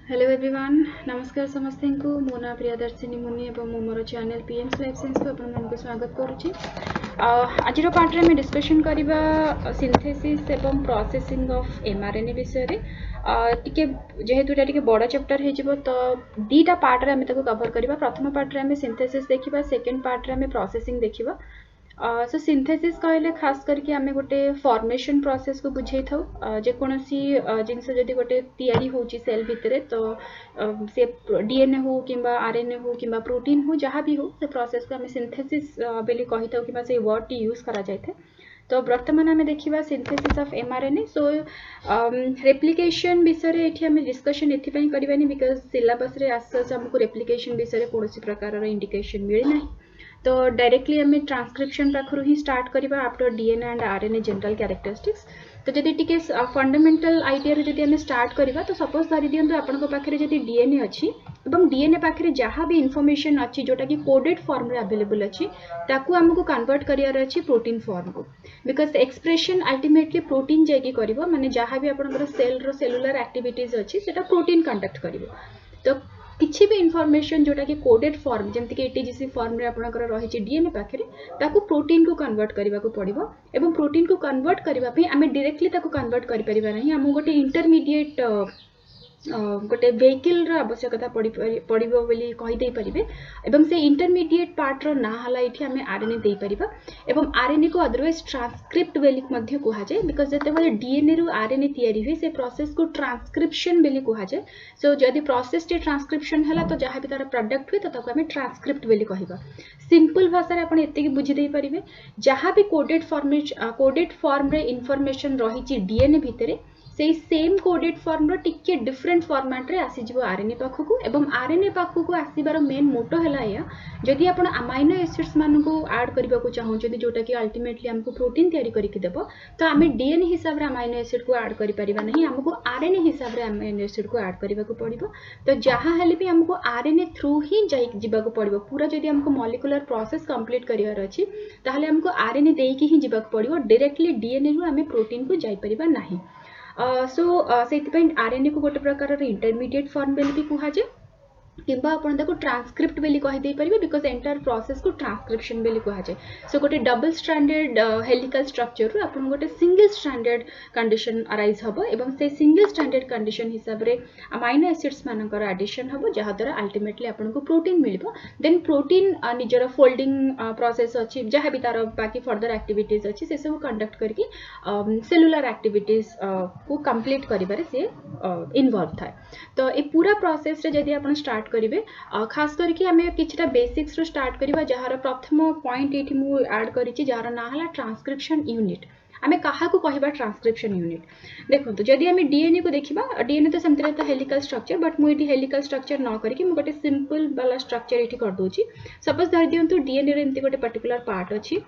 Hello everyone नमस्कार समस्त को मो ना प्रियदर्शिनी मुनि और मोर चैनल पीएम्स लाइफ साइंस को आपको स्वागत करुच्ची। आज पार्ट में डिस्कशन करवा सिंथेसिस एवं प्रोसेसिंग ऑफ एमआरएनए विषय टिके जेहेतु टिके बड़ चैप्टर हो तो दीटा पार्ट रे कवर करवा। प्रथम पार्ट रे सिंथेसिस देखा, सेकेंड पार्ट रे प्रोसेसिंग देखा। सो सिंथेसिस कहले खास करके आमे गोटे फॉर्मेशन प्रोसेस को बुझे था। जेकोसी जिनस जदि गोटे तैयारी होची सेल भितर तो से डीएनए हो किंबा आरएनए हो किंबा प्रोटीन हो जहाँ भी हो से प्रोसेस को आमे सिंथेसिस बेली कही था किंबा से वर्ड टी यूज करा जाय थे। तो वर्तमान आमे देखिबा synthesis of mRNA. So replication विषय एठी आमे डिस्कशन एथि पई करबानी बिकॉज़ सिलेबस रे आसस हमको रेप्लिकेशन विषय कोनोसी प्रकार रो इंडिकेशन मिले नाही। तो डायरेक्टली आम ट्रांसक्रिप्शन पाखर ही स्टार्ट करवा after DNA and RNA general characteristics. तो जदि टिके फंडामेंटल आइडिया जदि आम स्टार्ट करवा तो सपोज धरी दियंतु आपनक पाखरे जदि डीएनए अछि एवं डीएनए पाखरे जहाँ भी इनफॉरमेशन अछि जोटा कि कोडेड फॉर्म रे अवेलेबल अछि ताकू हमको कन्वर्ट करियार अछि प्रोटीन फॉर्म को। बिकॉज एक्सप्रेशन अल्टीमेटली प्रोटीन जाकी करिवो माने जहाँ भी आपनकर सेल रो सेलुलर एक्टिविटीज अछि सेटा प्रोटीन कंडक्ट करिवो। तो किसी भी इनफॉरमेशन जोटा कि कोडेड फॉर्म जमती कि एटीजीसी फॉर्म रे आपनकर रही डीएनए पाखरे ताकू प्रोटीन को कन्वर्ट करने को पड़िबो। एवं प्रोटीन को कन्वर्ट करबा पे आमे डायरेक्टली ताकू कन्वर्ट करि परिबा नहीं। हम गोटे इंटरमीडिएट गोटे वेहिकल आवश्यकता पड़िबो बोली कहि दे परिबे। एवं से इंटरमीडिएट पार्ट रो ना हला इठी हमें आरएनए दे परिबा। एवं आरएनए को अदरवाइज ट्रांसक्रिप्ट बेली मध्य कुहा जाय बिकॉज जते बेले डीएनए रो आरएनए तैयारी हुए से प्रोसेस को ट्रांसक्रिप्शन बेली कुहा जाय। सो जदि प्रोसेस टी ट्रांसक्रिप्शन हला तो जहाँ भी तार प्रोडक्ट हुए तो ताको हमें ट्रांसक्रिप्ट बेली कहिबा। सिंपल भाषा रे आपण एते की बुझी दे परिबे जहाँ भी कोडेड फॉर्म रे इंफॉर्मेशन रही डीएनए भितरे से सेम कोडेड फॉर्म रो टिके डिफरेंट फॉर्मेट रे आसी जिवो आरएनए पाखकू। एवं आरएनए पाखकू आसीबार मेन मोटो हला या जदि आपण अमाइनो एसिड्स मान को ऐड करबा को चाहौ जदि जोटा कि अल्टीमेटली हमको प्रोटीन तैयारी करके देबो तो आमे डीएनए हिसाब रे अमाइनो एसिड को ऐड करि परिबा नहीं। हमको आरएनए हिसाब रे अमाइनो एसिड को ऐड करबा को पड़िबो। तो जहाँ हेले भी हमको आरएनए थ्रू ही जाई जिबा को पड़िबो। पूरा जदि हमको मॉलिक्यूलर प्रोसेस कंप्लीट करिवार अछि ताहले हमको आरएनए देकी ही जिबा को पड़िबो। डायरेक्टली डीएनए रो हमें प्रोटीन को जाई परिबा नहीं। से आरएनए को गोटे प्रकार इंटरमीडिएट फॉर्म बेली भी कुहा जाय किंबा आपण ताको ट्रांसक्रिप्ट बेली कहि दे परिबे बिकॉज एंटायर प्रोसेस को ट्रांसक्रिप्शन बेली कहा जाय। सो गोटे डबल स्ट्रैंडेड हेलिकल स्ट्रक्चर रो आपण गोटे सिंगल स्ट्रैंडेड कंडीशन अराइज हबो एवं से सिंगल स्ट्रैंडेड कंडीशन हिसाब रे अमाइनो एसिड्स मानकर एडिशन हबो जहाँ द्वारा अल्टीमेटली आपण को प्रोटीन मिलबो। देन प्रोटीन निजर फोल्डिंग प्रोसेस अछि जहाँ भी तार बाकी फर्दर एक्टिविटीज अछि से सब कंडक्ट करके सेलुलर एक्टिविटीज को कंप्लीट करिबारे से इन्वॉल्व थाए। तो ए पूरा प्रोसेस रे जदि आपण स्टार्ट करिवे खास करके हमें किछटा बेसिक्स रो स्टार्ट करिवा जहार प्रथम पॉइंट एठी मु ऐड करिछि जहार ना हला ट्रांसक्रिप्शन यूनिट। हमें कहा को कहबा ट्रांसक्रिप्शन यूनिट देखो तो जदि हमें डीएनए को देखिबा डीएनए तो सेमते तो हेलिकल स्ट्रक्चर बट मु एठी हेलिकल स्ट्रक्चर न करके मु गोटे सिंपल वाला स्ट्रक्चर एठी कर दोछि। सपोज धरि दियंतु डीएनए रे एंती गोटे पर्टिकुलर पार्ट अछि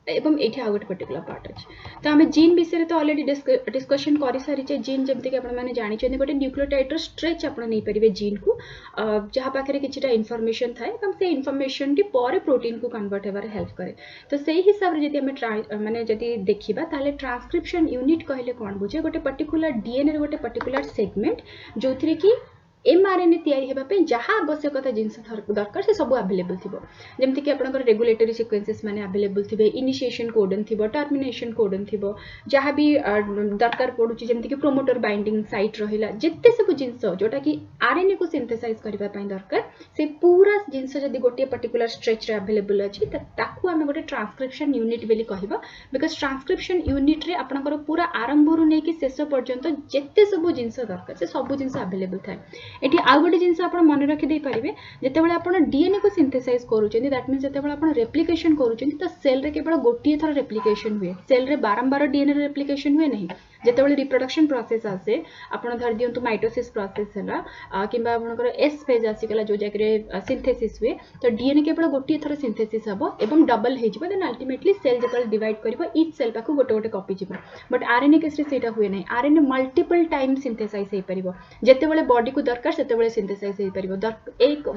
एवं एठी आ गोटे पर्टिकुलर पार्ट अछि। तो हमें जीन विषय तो ऑलरेडी डिस्कशन करि सारिचे। जीन जमते कि आपण माने जानि छथि गोटे न्यूक्लियोटाइड रो स्ट्रेच आपण नै परिबे जीन को जहाँ पाखरे किछटा इन्फॉर्मेशन थाए एवं से इन्फॉर्मेशन टी पर प्रोटीन को कन्वर्ट हेबार हेल्प करे। तो सेही हिसाब रे जदि हमें माने जदि देखिबा ताले ट्रांसक्रिप्शन यूनिट कहले कोन बुझे गोटे पर्टिकुलर डीएनए रे गोटे पर्टिकुलर सेगमेंट जोथिरे कि एमआरएनए तैयारी हेबा पे जहाँ आवश्यकता जिनस दरकार से सब अवेलेबल थिबो। जेमति कि आपनकर रेगुलेटरी सीक्वेंसेस माने अवेलेबल थिबे, इनिशिएशन कोडन थिबो, टर्मिनेशन कोडन थिबो, जहाँ भी दरकार पडुची जेमति कि प्रोमोटर बाइंडिंग साइट रहिला जेते सब जिनस जोटा कि आरएनए को सिंथेसाइज करबा पई दरकार से पूरा जिनस जदि गोटे पर्टिकुलर स्ट्रेच रे अवेलेबल अछि ताकू हम गोटे ट्रांसक्रिप्शन यूनिट बेली कहिबा। बिकॉज ट्रांसक्रिप्शन यूनिट रे आपनकर पूरा आरंभ रु नै कि शेष पर्यंत जेते सब जिनस दरकार से सब जिनस अवेलेबल थाए। एटी आउ गोटे जिनस आपण मन रखि दे परिबे जेतेबेले आपण डीएनए को सिंथेसाइज करूचेनी दैट मीन्स जेतेबेले आपण रेप्लिकेशन करूचेनी तो सेल रे केवल गोटिए थर रेप्लिकेशन हुए। सेल रे बारंबार डीएनए रेप्लिकेशन हुए नहीं। जेतेबेले रिप्रोडक्शन प्रोसेस आसे आपण धर दियंतु माइटोसिस प्रोसेस हला किंबा आपनकर एस फेज आसी गला जो जाकरे सिंथेसिस हुए तो डीएनए केवल गोटिए थर सिंथेसिस हबो एवं डबल हे जिवो। देन अल्टीमेटली सेल जेतेबेले डिवाइड करबो ईच सेल पाखु गोटे गोटे कॉपी जिवो। बट आरएनए केस रे सेटा हुए नहीं। आरएनए मल्टीपल टाइम सिंथेसाइज हे परिबो जेतेबेले बॉडी को दरकार सेतेबेले सिंथेसाइज हे परिबो। एक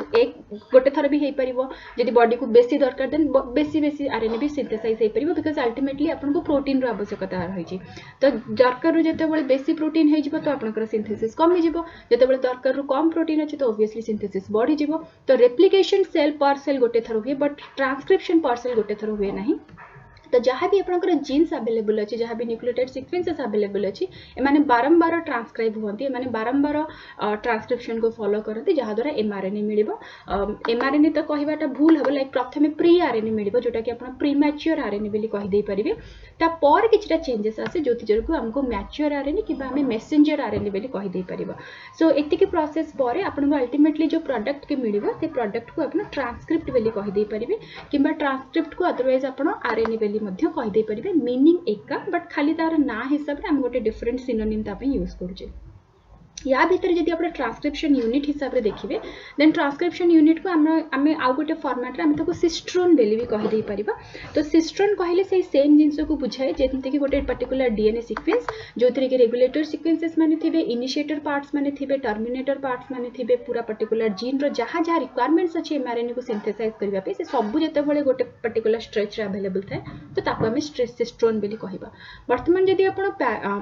गोटे थर भी हे परिबो जदि बॉडी को बेसी दरकार देन बेसी आरएनए भी सिंथेसाइज हे परिबो बिकॉज़ अल्टीमेटली आपन को प्रोटीन रो आवश्यकता रही छि। तो दरकार जितेबाला बेसी प्रोटीन हो तो आपंकर सिंथेसिस कमिज जितेबाला दरकार कम प्रोटीन अच्छे तो ऑब्वियसली सिंथेसिस बढ़ीज तो रेप्लिकेशन सेल पर सेल गोटे थर हुए बट ट्रांसक्रिप्शन पर सेल गोटे थर हुए ना तो जहाँ भी आपंकर जीन्स अवेलेबल अच्छे जहाँ भी न्यूक्लियोटाइड सीक्वेंसेस अवेलेबल अच्छी एमाने बारंबार ट्रांसक्राइब होती एमाने बारंबार ट्रांसक्रिप्शन को फॉलो करती जहाँद्वारा एमआरएनए मिल एमआरएनए तो कहवाटा भूल हम लाइक प्रथम प्री आरएनए मिल जोटा कि आप प्रीमैच्योर आरएनए बोली कहीदे पारे तापर किछटा चेंजेस आसे जो को आमको मैच्योर आरएनए कि आम मेसेंजर आरएनए बोली कहीदे पार सो एतिकी प्रोसेस पर आपको अल्टीमेटली जो प्रोडक्ट के मिल से प्रोडक्ट को आप ट्रांसक्रिप्ट बोली कहीदे पारे कि ट्रांसक्रिप्ट को अदरवाइज आप आरएनए बोली कहीदे पारे मीनिंग एका बट खाली तार ना हिसाब से आम गोटे डिफरेंट सिनोनिम यूज करुचे या भीतर जब आप ट्रांसक्रिप्शन यूनिट हिसाब से देखिए देन ट्रांसक्रिप्शन यूनिट को आम आउ गोटे फॉर्मेट आम ताको सिस्ट्रोन बोली भी कहीदे पार तो सिस्ट्रोन कहले से सेम जिनस को बुझाए जमीक गोटे पर्टिकुलर डीएनए सीक्वेंस जो थी कि रेगुलेटर सीक्वेंसेस माने थिबे इनिशिएटर पार्ट्स माने थिबे टर्मिनेटर पार्ट्स माने थिबे पूरा पर्टिकुलर जीन रो जहाँ जहाँ रिक्वायरमेंट्स अच्छे एमआरएनए को सिंथेसाइज करबा पे से सब जेतेबेले गोटे पर्टिकुलर स्ट्रेच रे अवेलेबल थाए तो ताको आम सिस्ट्रोन बोली कहबा वर्तमान जदि आपण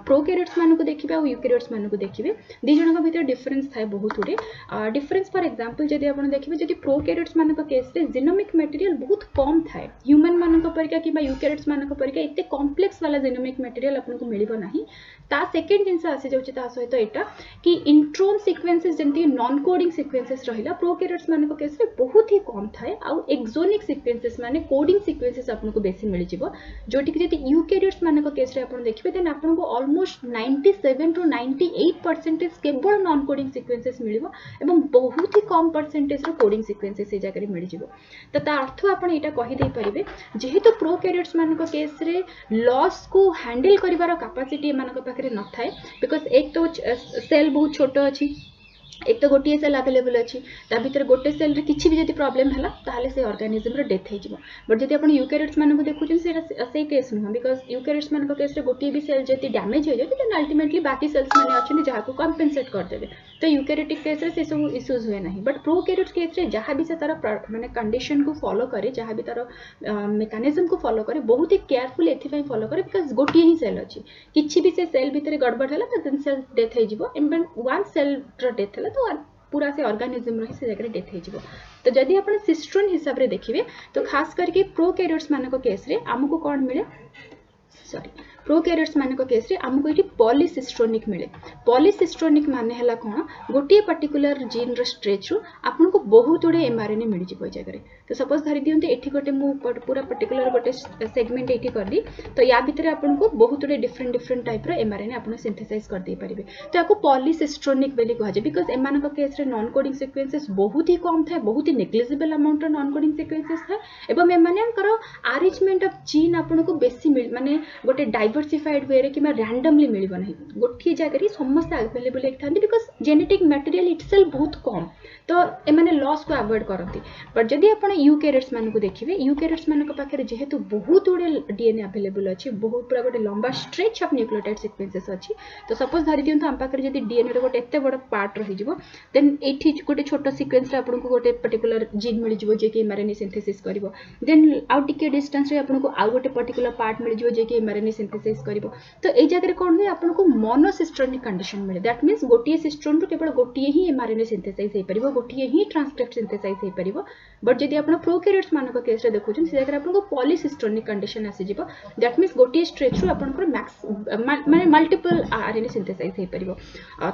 प्रोकैरियोट्स मानको देखिबे और यूकैरियोट्स मानको देखिबे दी जन भीतर डिफरेंस थाए बहुत गुड़े डिफरेंस फॉर एग्जांपल जदि आप देखिए जदि प्रोकैरियोट्स मान केस रे जीनोमिक मटेरियल बहुत कम थाए ह्यूमन मान परिका कि यूकैरियोट्स मान परिका एते कॉम्प्लेक्स वाला जीनोमिक मटेरियल आपको मिलिबो नाही ता सेकेंड जिनस आसी जाउछि ता सहित एटा कि इंट्रोन सीक्वेंसेस जंती नॉन कोडिंग सीक्वेंसेस रहिला प्रोकैरियोट्स मान केस रे बहुत ही कम थाए आ एक्सोनिक सीक्वेंसेस माने कोडिंग सीक्वेंसेस आपको बेसी मिल जिवो जोटी कि जदि यूकैरियोट्स मान केस रे आपण देखिबे देन आपको ऑलमोस्ट 97 टू 98% केवल नॉन कोडिंग सीक्वेंसेस मिलिबो एवं बहुत ही कम परसेंटेज रो कोडिंग सीक्वेंसेस ए जगह मिल जिवो तो ता अर्थ आपण एटा कहि दे परिबे जेहेतु प्रोकैरियोट्स मान केस रे लॉस को हैंडल करिवार कैपेसिटी मान पाखरे न थाए बिकॉज एक तो सेल बहुत छोट अच्छी एक तो गोटे सेल अवेलेबल अच्छी ता भीतर गोटे सेल रे किछि भी जदि प्रॉब्लम हला ताहाले से ऑर्गेनिज्म रो डेथ हे जिवो बट जदि आपण यूकैरियोट्स मानको देखुछन से केस नुह बिकॉज यूकैरियोट्स मानको केस रे गोटे भी सेल जदि डैमेज हो जाय देन अल्टीमेटली बाकी सेल्स माने अछन जहा को कंपेंसेट कर देबे तो यूकैरियोटिक केस रे से सब इश्यूज हुए नहीं बट प्रोकैरियोट्स केस रे जहा भी से तार माने कंडीशन को फॉलो करे जहा भी तार मेकानिज्म को फॉलो करे बहुत ही केयरफुल एथि फॉलो करे बिकॉज गोटे ही सेल अछि किछि भी से सेल भीतर गड़बड़ हला तो देन सेल डेथ हे जिवो एंड वन सेल रो डेथ हला तो पूरा से ऑर्गेनिज्म रही से जगह डेथ हो तो जदि आप सिस्ट्रोन हिसाब से देखिए तो खास करके प्रोकैरियोट्स मान केस रे आमको कौन मिले सॉरी प्रोकैरियोट्स मान केस रे आमको ये पॉलीसिस्ट्रोनिक मिले पॉलीसिस्ट्रोनिक माने हला कौन गोटे पर्टिकुलर जीन रो स्ट्रेच रू आपको बहुत गुड़े एमआरएनए मिल जाए जगह तो सपोज धरी दियंते एठी गोटे मु पूरा पर्टिकुलर गोटे सेगमेंट एठी कर दी तो या भीतर आपको बहुत गुड़े डिफरेंट टाइप रो एमआरएनए आप सिंथेसाइज कर दे पारिबे तो याको पॉलीसिस्ट्रोनिक बोली कहा जाय बिकॉज एमान केस रे नॉन कोडिंग सीक्वेंसेस बहुत ही कम थाए बहुत ही नेग्लिजिबल अमाउंट रो नॉन कोडिंग सीक्वेंसेस थाए एवं एमानकर अरेंजमेंट ऑफ जीन आपको बेसी माने गोटे डाइवर्सिफाइड वे रे कि रैंडमली मिलिबो नहीं गोटे जगह रे समस्त अवेलेबल एक थांती बिकॉज जेनेटिक मटेरियल इटसेल्फ बहुत कम तो एमाने लॉस को अवॉइड करती बट जदि आप यूकैरियोट्स मान को देखिए यूकैरियोट्स मान पाखे जेहेतु बहुत गुड़े डीएनए अवेलेबल अच्छी बहुत पूरा गोटे लंबा स्ट्रेच ऑफ न्यूक्लियोटाइड सीक्वेंसेस अच्छी तो सपोज धरी दियंतु आम पाखे जदि डीएनए रो गोटे एते बड़ पार्ट रही जिवो देन एठी गोटे छोट सीक्वेंस रे आपको गोटे पर्टिकुलर जीन मिल जिवो जे कि एमआरएनए सिंथेसिस करिवो देन आउ टिके डिस्टेंस रे आपको आउ गोटे पर्टिकुलर पार्ट मिल जिवो जे कि एमआरएनए सिंथेसिस करिवो तो ए जगह रे कोन हुए आपको मोनोसिस्ट्रोनिक कंडीशन मिले दैट मींस गोटे सिस्ट्रोन रो केवल गोटे ही एमआरएनए सिंथेसाइज हे परिवो गोटे ही ट्रांसक्रिप्ट सिंथेसाइज हे परिवो बट जदि आप प्रोकैरियोट्स मान केस रे देखुछन से जगह आपको पॉलीसिस्ट्रोनिक कंडीशन आसी जिवो दैट मींस गोटे स्ट्रेच रो आपको मैक्स माने मल्टीपल आरएनए सिंथेसाइज हे परिवो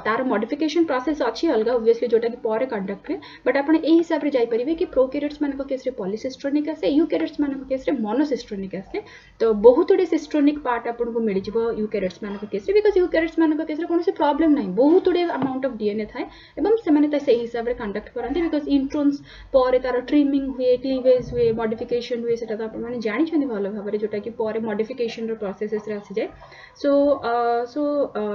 तार मॉडिफिकेशन प्रोसेस अछि अलगा ऑब्वियसली जोटा कि पर कंडक्ट रे बट आपण ए हिसाब रे जाई परिबे कि प्रोकैरियोट्स मान केस रे पॉलीसिस्ट्रोनिक आसे यूकैरियोट्स मान केस रे मोनोसिस्ट्रोनिक आसे तो बहुत गुडे सिस्ट्रोनिक पार्ट आपको मिल जिवो यूकैरियोट्स मान केस रे बिकॉज यूकैरियोट्स मान केस रे कोनोसी प्रॉब्लम नाही बहुत गुडे अमाउंट ऑफ डीएनए थाए एवं से माने त से हिसाब रे कंडक्ट करंती बिकॉज इंट्रोन्स पर तार ट्रिमिंग हुए क्लीवेज हुए मॉडिफिकेशन हुए सेटा तो आपण जानि छथि भलो भाबरे जोटा कि पर मॉडिफिकेशन रो प्रोसेसेस रे आसी जाय सो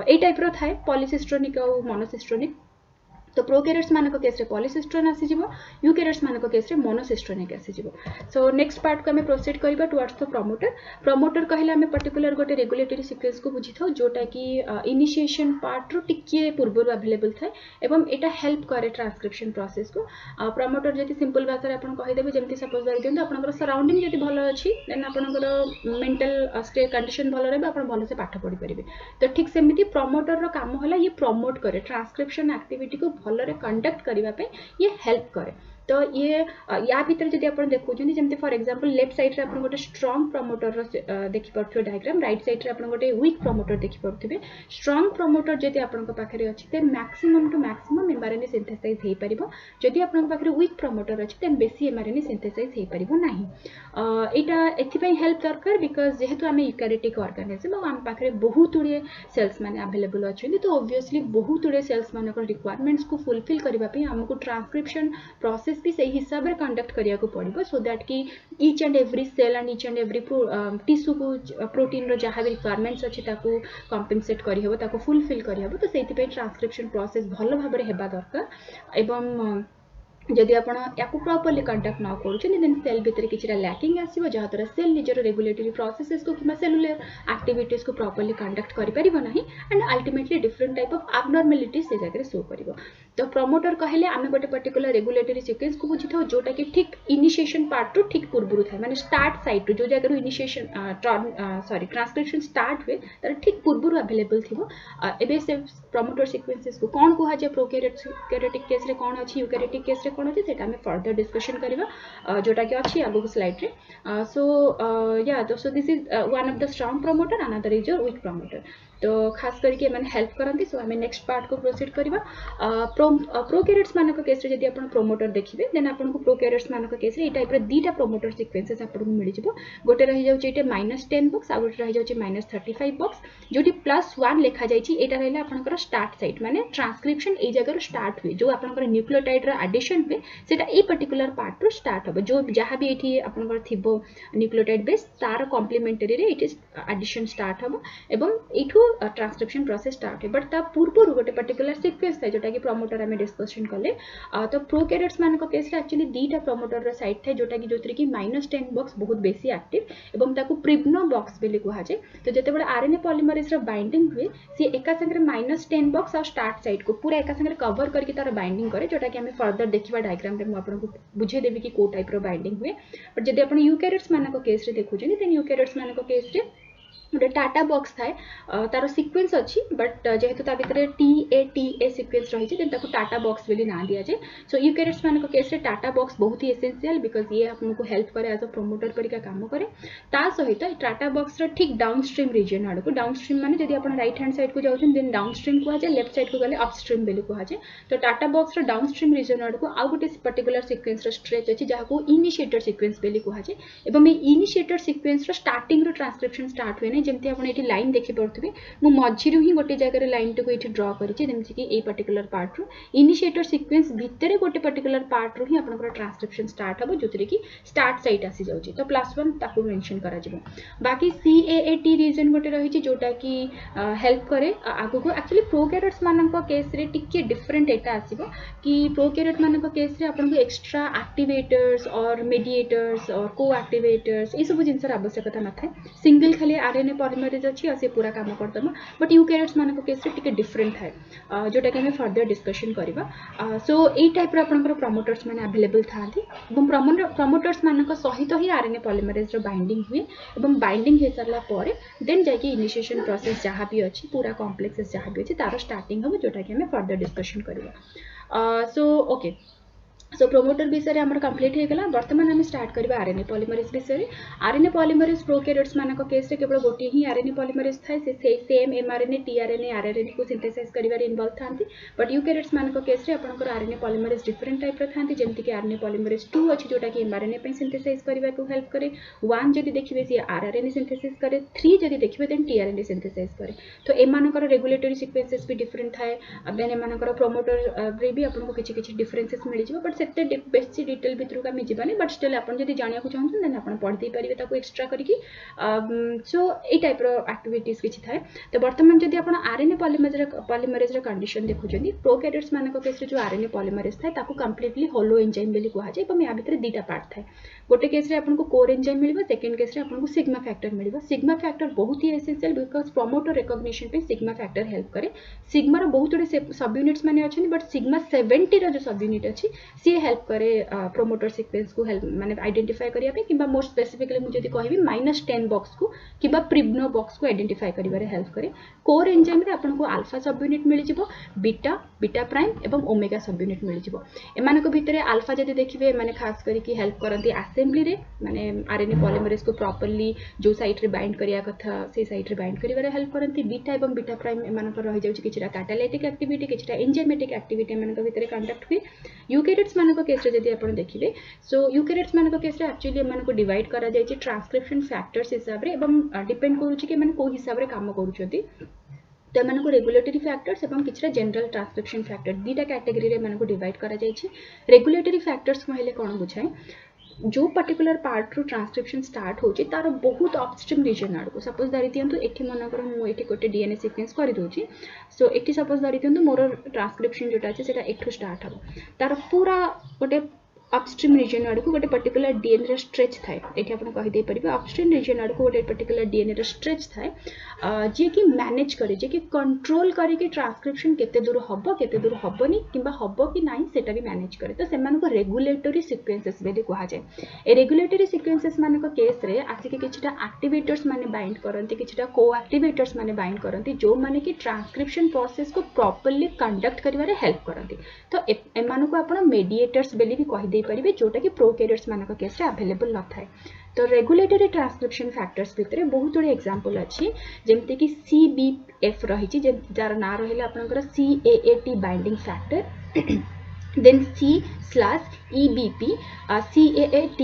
ए टाइप रो थाए पॉलीसिस्ट्रोनिक और मोनोसिस्ट्रोनिक तो प्रोकैरियोट्स मानक केस रे पॉलीसिस्ट्रोन आसीजिवो यूकैरियोट्स मानक केस रे मोनोसिस्ट्रोनिक आसीजिवो सो नेक्स्ट पार्ट को हमें प्रोसीड करबा टुवर्ड्स द प्रमोटर कहले हमें पर्टिकुलर गोटे रेगुलेटरी सीक्वेंस को बुझी थाउ जोटा कि इनिशिएशन पार्ट रो टिके पूर्वरु अवेलेबल थाए एवं एटा हेल्प करे ट्रांसक्रिप्शन प्रोसेस को प्रमोटर जति सिंपल भाषा रे आपण कहि देबे जेमति सपोज धरि दियंतु आपनकर सराउंडिंग जति भलो अछि देन आपनकर मेंटल स्टेट कंडीशन भलो रहबे आपण भलो से पाठ पढि परिबे तो ठीक सेमिति प्रमोटर रो काम होला ये प्रमोट करे ट्रांसक्रिप्शन एक्टिविटी को भलरे कंडक्ट करबा पे ये हेल्प करे तो ये या भीतर जदि आपण देखुछन जेमते फॉर एग्जांपल लेफ्ट साइड रे आपण गोटे स्ट्रांग प्रमोटर देखि परथो डायग्राम राइट साइड रे आपण गोटे वीक प्रमोटर देखि परथबे स्ट्रांग प्रमोटर जदि आपण को पाखरे अछि ते maximum to maximum mRNA synthesize हेइ परिबो जदि आपण को पाखरे वीक प्रमोटर अछि देन बेसी एमआरएनए सिंथेसाइज हेइ परिबो नाही एटा एथि पय हेल्प दरकार बिकॉज़ जेहेतु आमे यूकैरियोटिक ऑर्गेनिज्म और आम पाखरे बहुत उड़े सेल्स माने अवेलेबल अछि तो ऑब्वियसली बहुत उड़े सेल्स माने को रिक्वायरमेंट्स को फुलफिल करबा पे हमको ट्रांसक्रिप्शन प्रोसेस भी सही हिसाब रे कंडक्ट करिया को पड़िबो सो दैट कि each and every cell and each and every tissue को प्रोटीन रो जहां भी रिक्वायरमेंट्स अछि ताको कंपेंसेट करि हेबो ताको फुलफिल करि हेबो तो सेति पे ट्रांसक्रिप्शन प्रोसेस भलो भाबरे हेबा दरकार एवं जदि आपण याकू प्रॉपर्ली कंडक्ट न करूछन देन सेल भीतर किछरा लैकिंग आसीबो जहा तरह सेल निजर रेगुलेटरी प्रोसेसेस को किमा सेलुलर एक्टिविटीज को प्रॉपर्ली कंडक्ट करि परिबो नाही and ultimately different type of abnormalities से जगह शो करिवो तो प्रमोटर कहले आमे गोटे पर्टिकुलर रेगुलेटरी सीक्वेंस को बुझी थाउ जोटा कि ठीक इनिशिएशन पार्ट रो ठीक पूर्वरु थाए माने स्टार्ट साइट जो जगह इनिशिएशन ट्रांसक्रिप्शन स्टार्ट हुए तार ठीक पूर्वरु अवेलेबल थिबो एबे से प्रमोटर सीक्वेंसेस को कोन कुहा जे प्रोकैरियोटिक केस रे कोन अछि यूकैरियोटिक केस रे कोन अछि सेटा हमें फर्दर डिस्कशन करिवा जोटा कि अछि आगो स्लाइड रे सो या so this is one of the strong promoter another is your weak promoter तो खास करके माने हेल्प करंती सो हमें नेक्स्ट पार्ट को प्रोसीड करिवा प्रोकैरियोट्स मानक केस रे जदि आपण प्रमोटर देखिबे देन आपण को प्रोकैरियोट्स मानक केस रे ए टाइप रे दीटा प्रमोटर सीक्वेंसेस आपण को मिलि जिवो गोटे रहि जाउची एटे -10 बॉक्स आ गोटे रहि जाउची -35 बॉक्स जोटी +1 लिखा जायची एटा रहले आपनकर स्टार्ट साइट माने ट्रांसक्रिप्शन ए जगह रो स्टार्ट हुए जो आपनकर न्यूक्लियोटाइड रो एडिशन हुए सेटा ए पर्टिकुलर पार्ट रो स्टार्ट हो जो जहां भी एठी आपनकर थिबो न्यूक्लियोटाइड बेस तार कॉम्प्लीमेंटरी रे इट इज एडिशन स्टार्ट हो एवं एठू ट्रांसक्रिप्शन प्रोसेस स्टार्ट है बट ता पूर्व गोटे पर्टिकुलर सीक्वेंस था जोटा कि प्रमोटर हमें डिस्कशन कले तो प्रोकैरियोट्स मानक केस रे एक्चुअली दीटा प्रमोटर रो साइट था जोटा कि जोतरी कि -10 बॉक्स बहुत बेसी एक्टिव एवं ताकू प्रिग्नो बॉक्स बेले कुहा जे तो जते बडा आरएनए पॉलीमरेज रो बाइंडिंग हुए से एका संगे -10 बॉक्स और स्टार्ट साइट को पूरा एका संगे कवर करके तार बाइंडिंग करे जोटा कि हमें फर्दर देखिबा डायग्राम रे म आपन को बुझे देबी कि को टाइप रो बाइंडिंग हुए बट जदि आपण यूकैरियोट्स मानक केस रे देखुछनी देन यूकैरियोट्स मानक केस रे गोटे टाटा बॉक्स थाए तार सीक्वेंस अच्छी बट जेहेतु ता भितर TA सीक्वेंस रही देन ताको टाटा बॉक्स बोली ना दिया जाए सो यूकैरियोट्स मानक केस रे टाटा बॉक्स बहुत ही एसेंशियल बिकॉज ये आपको हेल्प करे एज अ प्रमोटर परिका काम करे ता सहित टाटा बॉक्स रो ठीक डाउनस्ट्रीम रीजन आड़ को डाउनस्ट्रीम माने जदि आपण राइट हैंड साइड को जाउछन देन डाउनस्ट्रीम को जाए लेफ्ट साइड को गले अपस्ट्रीम बोली को जाए तो टाटा बॉक्स रो डाउनस्ट्रीम रीजन आड़ को आ गोटे पर्टिकुलर सीक्वेंस रो स्ट्रेच अछि जहा को इनिशिएटर सीक्वेंस बोली को जाए एवं ए इनिशिएटर सीक्वेंस रो स्टार्टिंग रो ट्रांसक्रिप्शन स्टार्ट हुए जेमति आपण एठी लाइन देखि पड़थबे मु मझिरु ही गोटे जगह रे लाइन टको एठी ड्रा करिछि जेमति कि ए पर्टिकुलर पार्ट रो इनिशिएटर सीक्वेंस भितरे गोटे पर्टिकुलर पार्ट रो ही आपनकर ट्रांसक्रिप्शन स्टार्ट हबो जोतरे कि स्टार्ट साइट आसी जाउछि तो +1 ताको मेंशन करा जिवो बाकी CAAT रीजन गोटे रहिछि जोटा कि हेल्प करे आगो को एक्चुअली प्रोकैरियोट्स मानक केस रे टिके डिफरेंट एटा आसीबो कि प्रोकैरियोट मानक केस रे आपन को एक्स्ट्रा एक्टिवेटर्स और मेडिएटर्स और को एक्टिवेटर्स ए सब जिंसर आवश्यकता न थाए सिंगल खाली आरएनए पॉलीमरेज अछि से पूरा काम करदम बट यूकैरियोट्स मानक केस रे टिके डिफरेंट थाए जोटा कि हमें फर्दर डिस्कशन करबा सो ए टाइप रो आपनकर प्रमोटर्स माने अवेलेबल थांती एवं प्रमोटर्स मानक सहित ही आरएनए पॉलीमरेज रो बाइंडिंग हुए एवं बाइंडिंग हे सरला परे देन जाके इनिशिएशन प्रोसेस जहां भी अछि पूरा कॉम्प्लेक्स जहां भी अछि तार स्टार्टिंग हम जोटा कि हमें फर्दर डिस्कशन करबा सो ओके सो प्रोमोटर विषय रे हमर कंप्लीट हे गेला वर्तमान हम स्टार्ट करबा आरएनए पॉलीमरेज विषय रे आरएनए पॉलीमरेज प्रोकैरियोट्स मानक केस रे केवल गोटे ही आरएनए पॉलीमरेज थाए से सेम एमआरएनए टीआरएनए आरआरएनए को सिंथेसाइज करिवा रे इन्वॉल्व थांती बट यूकैरियोट्स मानक केस रे आपनकर आरएनए पॉलीमरेज डिफरेंट टाइप रे थांती जेमति कि आरएनए पॉलीमरेज 2 अछि जोटा कि एमआरएनए पे सिंथेसाइज करिवा को हेल्प करे 1 जदि देखिबे से आरआरएनए सिंथेसाइज करे 3 जदि देखिबे देन टीआरएनए सिंथेसाइज करे तो एमानकर रेगुलेटरी सीक्वेंसेस भी डिफरेंट थाए देन एमानकर प्रोमोटर रे भी आपनको किछि किछि डिफरेंसेस मिलि जिवो बट सेते बेसी डिटेल भितर का मिजिबानी बट स्टिल आपण जदी जानिया को चाहन देन आपण पढ़ दे परिबे ताको एक्स्ट्रा करके सो ए टाइप रो एक्टिविटीज किछि थाए तो वर्तमान जदी आपण आरएनए पॉलीमरेज रो कंडीशन देखुचंदी प्रोकैरियोट्स मानक केस रे जो आरएनए पॉलीमरेज थाए ताको कंप्लीटली होलो एंजाइम बेली कुहा जाय एवं या भितर दीटा पार्ट थाए गोटे केस रे आपण को कोर एंजाइम मिलिबो सेकंड केस रे आपण को सिग्मा फैक्टर मिलिबो सिग्मा फैक्टर बहुत ही एसेंशियल बिकॉज़ प्रोमोटर रिकॉग्निशन पे सिग्मा फैक्टर हेल्प करे सिग्मा रो बहुत गुडे सब यूनिट्स माने अछि बट सिग्मा 70 रो जो सब यूनिट अछि सी हेल्प करे प्रोमोटर सीक्वेंस को हेल्प माने आइडेंटिफाई करिया पे किबा मोर स्पेसिफिकली मु जदी कहबी -10 बॉक्स को किबा प्रिब्नो बॉक्स को आइडेंटिफाई करिबारे हेल्प करे कोर एंजाइम रे आपण को अल्फा सब यूनिट मिलि जिवो बीटा प्राइम एवं ओमेगा सब यूनिट मिलि जिवो एमान को भितरे अल्फा जदी देखिबे माने खास करी कि हेल्प करंती असेंबली रे माने आरएनए पॉलीमरेज को प्रॉपर्ली जो साइट रे बाइंड करिया कथा से साइट रे बाइंड करिबारे हेल्प करंती बीटा एवं बीटा प्राइम एमान को रहि जाउची किछटा कैटालाइटिक एक्टिविटी किछटा एंजाइमेटिक एक्टिविटी एमान को भितरे कंडक्ट हुए यूकैरियोट्स मान को केस रे जदी आपण देखिबे सो यूकैरियोट्स मान को केस रे एक्चुअली एमान को डिवाइड करा जायछि ट्रांसक्रिप्शन फैक्टर्स हिसाब रे एवं डिपेंड करूछि कि माने को हिसाब रे काम करूछथि तो एमान को रेगुलेटरी फैक्टर्स एवं किछटा जनरल ट्रांसक्रिप्शन फैक्टर दीटा कैटेगरी रे एमान को डिवाइड करा जायछि रेगुलेटरी फैक्टर्स कहले कोन बुझाय जो पर्टिकुलर पार्ट रो ट्रांसक्रिप्शन स्टार्ट होची तार बहुत अपस्ट्रीम रीजन आड़ को सपोज धरि दियंतु एठी मनकर मु एठी कोटे डीएनए सीक्वेंस करि दोची सो एठी सपोज धरि दियंतु मोर ट्रांसक्रिप्शन जोटा अछि सेटा एठु स्टार्ट हबो तार पूरा कोटे अपस्ट्रीम रीजन आड़ को गोटे पर्टिकुलर डीएनए रो स्ट्रेच थाए एठी आपण कहि दे परिबे अपस्ट्रीम रीजन आड़ को गोटे पर्टिकुलर डीएनए रो स्ट्रेच थाए जे कि मैनेज करे जे कि कंट्रोल करे कि ट्रांसक्रिप्शन केते दूर हबनी किबा हबो कि नाही सेटा भी मैनेज करे तो सेमान को रेगुलेटरी सीक्वेंसेस बेली कहा जाय ए रेगुलेटरी सीक्वेंसेस मान को केस रे आसी के किछटा एक्टिवेटर्स माने बाइंड करंती किछटा को एक्टिवेटर्स माने बाइंड करंती जो माने कि ट्रांसक्रिप्शन प्रोसेस को प्रॉपर्ली कंडक्ट करिवारे हेल्प करंती तो एमान को आपण मेडिएटर्स बेली भी कहि दे परिबे जोटा कि प्रोकैरियोट्स मान को केस रे अवेलेबल न थाए तो रेगुलेटरी ट्रांसक्रिप्शन फैक्टर्स भितरे बहुत गुडे एग्जांपल अछि जेमते कि सीबीएफ रहिछि जे जार ना रहिला आपनकर CAAT binding factor then C/EBP CAAT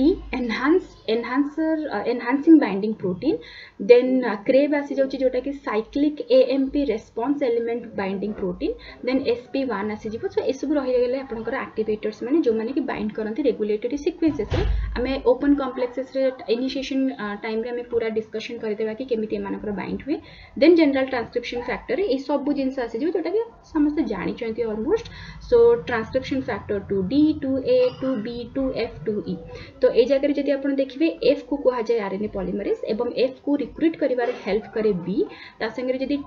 enhancing binding protein then CRAVE आसी जाउची जोटा कि cyclic AMP response element binding protein then SP1 आसी जिवो सो एसबु रहि गेले आपनकर एक्टिवेटर्स माने जो माने कि बाइंड करंती रेगुलेटरी सीक्वेंसेस रे हमें ओपन कॉम्प्लेक्सेस रे इनिशिएशन टाइम रे हमें पूरा डिस्कशन करि देबा कि केमिति मानकर बाइंड हुए देन जनरल ट्रांसक्रिप्शन फैक्टर ए सब जिंस आसी जिवो जोटा कि समस्त जानि चंती almost so transcription factor 2D 2A 2B 2F 2E तो ए जगह जदि आपण देखिबे F को कहा जाय आरएनए पॉलीमरेज एवं F को रिक्रूट करिवार हेल्प करे B ता संगे जदि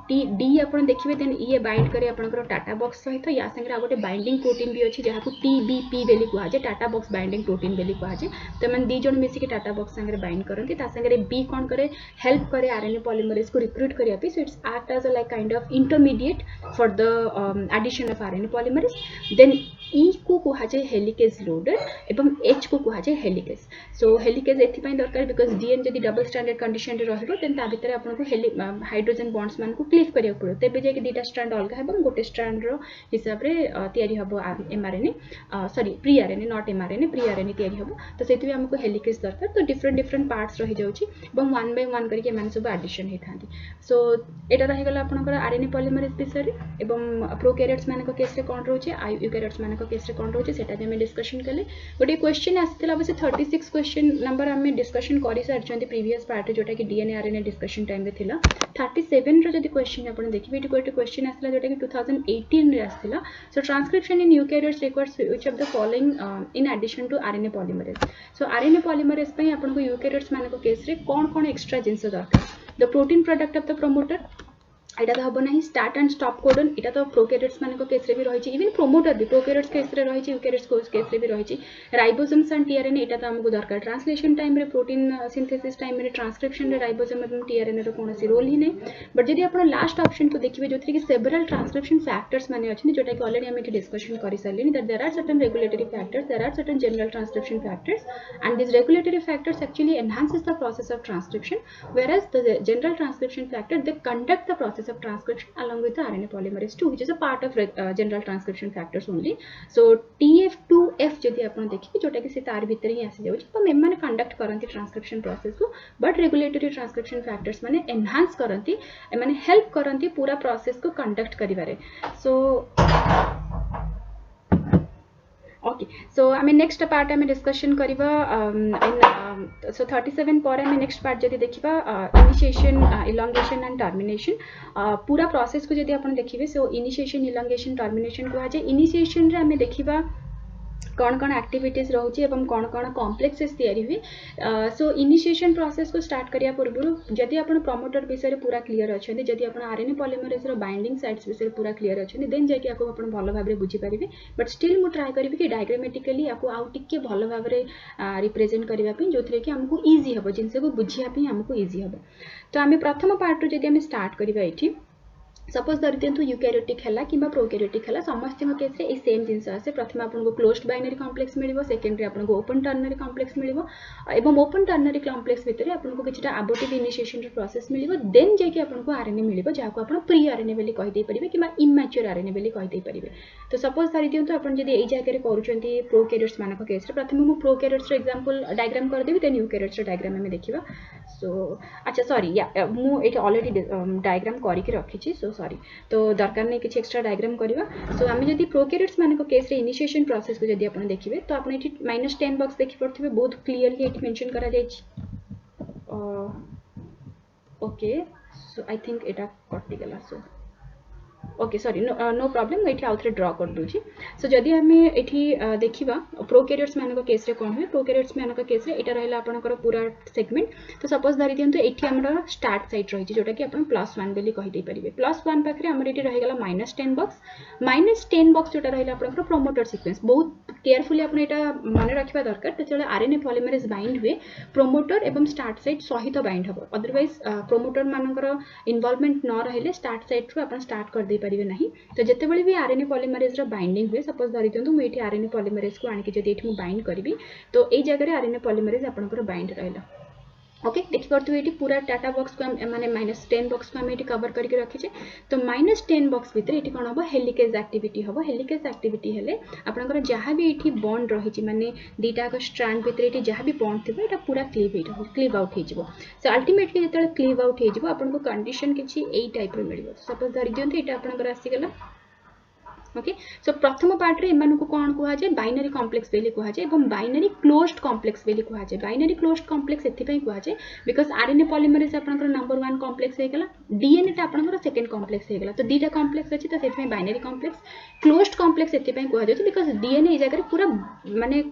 D आपण देखिबे देन ये बाइंड करे आपनकर टाटा बॉक्स सहित या संगे आ गोटे बाइंडिंग प्रोटीन भी अछि जहा को TBP बेली कहा जाय टाटा बॉक्स बाइंडिंग प्रोटीन बेली कहा जाय तो मन दी जण मिसी के टाटा बॉक्स संगे बाइंड करंती ता संगे B कोन करे हेल्प करे आरएनए पॉलीमरेज को रिक्रूट करिया पे so it's act as a like kind of intermediate for the addition of RNA polymerase then E को कहा जाय हेलिकेज लोडर एवं H को कहा जाय हेलिकेज सो हेलिकेज एथि पय दरकार बिकॉज़ डीएन जदी डबल स्ट्रैंडेड कंडीशन रे रहबो देन ता भितर आपन को हाइड्रोजन बॉन्ड्स मान को क्लीव करिया पड़ो तेबे जे कि दीटा स्ट्रैंड अलगा हेबो गोटे स्ट्रैंड रो हिसाब रे तयारी हबो mRNA sorry pre RNA not mRNA pre RNA तयारी हबो तो सेति भी हमको हेलिकेज दरकार तो डिफरेंट पार्ट्स रहि जाउची एवं वन बाय वन करके मान सब एडिशन हे थांती सो एटा रहि गेला आपनकर आरएनए पॉलीमरेज विषय रे एवं प्रोकैरियोट्स मान को केस रे कोन रहउची यूकैरियोट्स मान को केस रे कोन रहउची सेटा जे हम डिस्कशन कले गोटे क्वेश्चन आस्थिला अवश्य 36 क्वेश्चन नंबर हम डिस्कशन करि सारचंती प्रीवियस पार्ट जोटा कि डीएनए आरएनए डिस्कशन टाइम रे थिला 37 रो जदी क्वेश्चन आपण देखिबे एटी गोटे क्वेश्चन आस्थिला जोटा कि 2018 रे आस्थिला so transcription in eukaryotes requires which of the following in addition to RNA polymerase so RNA polymerase पय आपण को यूकैरियोट्स मान को केस रे कोन एक्स्ट्रा जिंस दरकार the protein product of the promoter एटा तो हबो नाही स्टार्ट एंड स्टॉप कोडन एटा तो प्रोकैरियोट्स मान को केस रे भी रहिछि इवन प्रमोटर भी प्रोकैरियोट्स केस रे रहिछि यूकैरियोट्स को केस रे भी रहिछि राइबोसोम्स एंड टीआरएनए एटा तो हमको दरकार ट्रांसलेशन टाइम रे प्रोटीन सिंथेसिस टाइम रे ट्रांसक्रिप्शन रे राइबोसोम एवं टीआरएनए रो कोनोसी रोल ही नै बट जदि आपण लास्ट ऑप्शन को देखिबे जोथि कि सेवरल ट्रांसक्रिप्शन फैक्टर्स माने अछि जोटा कि ऑलरेडी हम एठी डिस्कशन करि सारलिनी that there are certain regulatory factors there are certain general transcription factors and this regulatory factors actually enhances the process of transcription whereas the general transcription factor they conduct the process of transcription along with the RNA polymerase 2 which is a part of general transcription factors only so TF2F जदि आपण देखिबे जोटा कि से तार भीतर ही आसी जाउछ तो ma'am माने कंडक्ट करंती ट्रांसक्रिप्शन प्रोसेस को बट रेगुलेटरी ट्रांसक्रिप्शन फैक्टर्स माने एनहांस करंती माने हेल्प करंती पूरा प्रोसेस को कंडक्ट करिवारे सो ओके सो आम नेक्स्ट पार्ट आम डिस्कशन करवा सो 37 पर आम नेक्स्ट पार्ट जब देखा इनिशिएशन इलॉन्गेशन एंड टर्मिनेशन पूरा प्रोसेस को जब आप देखिए सो इनिशिएशन इलॉन्गेशन टर्मिनेशन कहुए इनिशिएशन रे आम देखा कौन कौन एक्टिविटीज रोचे एवं कौन कौन कॉम्प्लेक्सेस तैयारी हुए सो इनिशिएशन प्रोसेस को स्टार्ट करिया पूर्व जदि आपण प्रमोटर विषय पूरा क्लियर अच्छा जदि आपण आरएनए पॉलीमरेज रो बाइंडिंग साइट्स विषय पूरा क्लियर अच्छा देन जाके आपको आपण भलो भाबरे बुझी पारिबे बट स्टिल मु ट्राई करिबे कि डायग्रामेटिकली आपको आउ टिके भलो भाबरे रिप्रेजेंट करिबा पई जोथरे कि हमको इजी हबो जिनस को बुझिया पई हमको इजी हबो तो आमे प्रथम पार्ट रो जदि आमे स्टार्ट करिबा एठी सपोज धरी दिंतु यूकैरियोटिक है कि प्रोकैरियोटिक है समस्त केस रे सेम जिनस आसे प्रथम आपको क्लोज्ड बाइनरी कॉम्प्लेक्स मिलिबो सेकेंडरी आपको ओपन टर्नरी कॉम्प्लेक्स मिलिबो एवं ओपन टर्नरी कॉम्प्लेक्स भितर आपको किछटा एबोर्टिव इनिशिएशन प्रोसेस मिलिबो देन जाके आपको आरएनए मिलिबो जाको आपण प्री आरएनए बेली कहि दे परिबे किबा इमैच्योर आरएनए बेली कहि दे परिबे तो सपोज धरी दिंतु आपण जदी एई जाके रे करूचंती प्रोकैरियोट्स मानक केस रे प्रथम मु प्रोकैरियोट्स रो एग्जांपल डायग्राम कर देबी देन यूकैरियोट्स रो डायग्राम में देखिबा सो अच्छा सॉरी या मु एटा ऑलरेडी डायग्राम करि के रखी छी सो सॉरी तो दरकार नहीं किसी एक्स्ट्रा डायग्राम करवा सो आम जब प्रोकैरियोट्स मान केस रे इनिशिएशन प्रोसेस को जब आप देखिए तो आप -10 बॉक्स देखि पड़थिबे बहुत क्लियरली एटी मेंशन करा जाय ओके सो आई थिंक एटा कटि गेला so okay sorry no problem ये आउे ड्र कर दूसरी सो जदि आम ये देखा प्रोकैरियोट्स मान केस रे कौन हुए प्रोकैरियोट्स मान केस रे एटा रहला आपनकर पूरा सेगमेंट तो सपोज धरी दिंतु एठी हमर स्टार्ट साइट रही जोटा कि आपण +1 बेली कहि दे परिबे +1 पाखरे हमर एठी रहि गेला -10 बॉक्स जोटा रहला आपनकर प्रोमोटर सीक्वेंस बहुत केयरफुली आपण एटा माने रखिबा दरकार तो चले आरएनए पॉलीमरेज बाइंड हुए प्रोमोटर एवं स्टार्ट साइट सहित बाइंड हबो अदरवाइज प्रोमोटर मानकर इन्वॉल्वमेंट न रहिले स्टार्ट साइट रो आपण स्टार्ट कर दे परिबे नहीं तो जितेबाला भी आरएनए पॉलीमरेज रो बाइंडिंग हुए सपोज धरी दिंतु मु एठी आरएनए पॉलीमरेज को आनिके जदि एठी मु बाइंड करबी तो एई जगह रे आरएनए पॉलीमरेज आपनकर बाइंड रहला ओके देखि परथु एठी पूरा डाटा बॉक्स को माने -10 बॉक्स को हम एठी कवर करके रखी छे तो -10 बॉक्स भीतर एठी कोन हबो हेलिकेज एक्टिविटी हबो हेलिकेज एक्टिविटी हेले आपनकर जहां भी एठी बॉन्ड रही छि माने दीटा का स्ट्रैंड भीतर एठी जहां भी बॉन्ड थिबो एटा पूरा क्लीव आउट हे जिवो सो अल्टीमेटली जेतले क्लीव आउट हे जिवो आपनको कंडीशन किछि एई टाइप रो मिलिबो सपोज धरि दियंतु एटा आपनकर आसी गेला ओके सो प्रथम पार्ट रे एमानको कोन कुहा जाय बाइनरी कॉम्प्लेक्स बेली कुहा जाय एवं बाइनरी क्लोज्ड कॉम्प्लेक्स बेली कुहा जाय बाइनरी क्लोज्ड कॉम्प्लेक्स एथि पई कुहा जाय बिकॉज़ आरएनए पॉलीमरेज आपनकर नंबर 1 कॉम्प्लेक्स हे गेला डीएनए ता आपनकर सेकंड कॉम्प्लेक्स हे गेला तो दीटा कॉम्प्लेक्स अछि तो सेथि में बाइनरी कॉम्प्लेक्स क्लोज्ड कॉम्प्लेक्स एथि पई कुहा जाय बिकॉज़ डीएनए ए जगह पूरा माने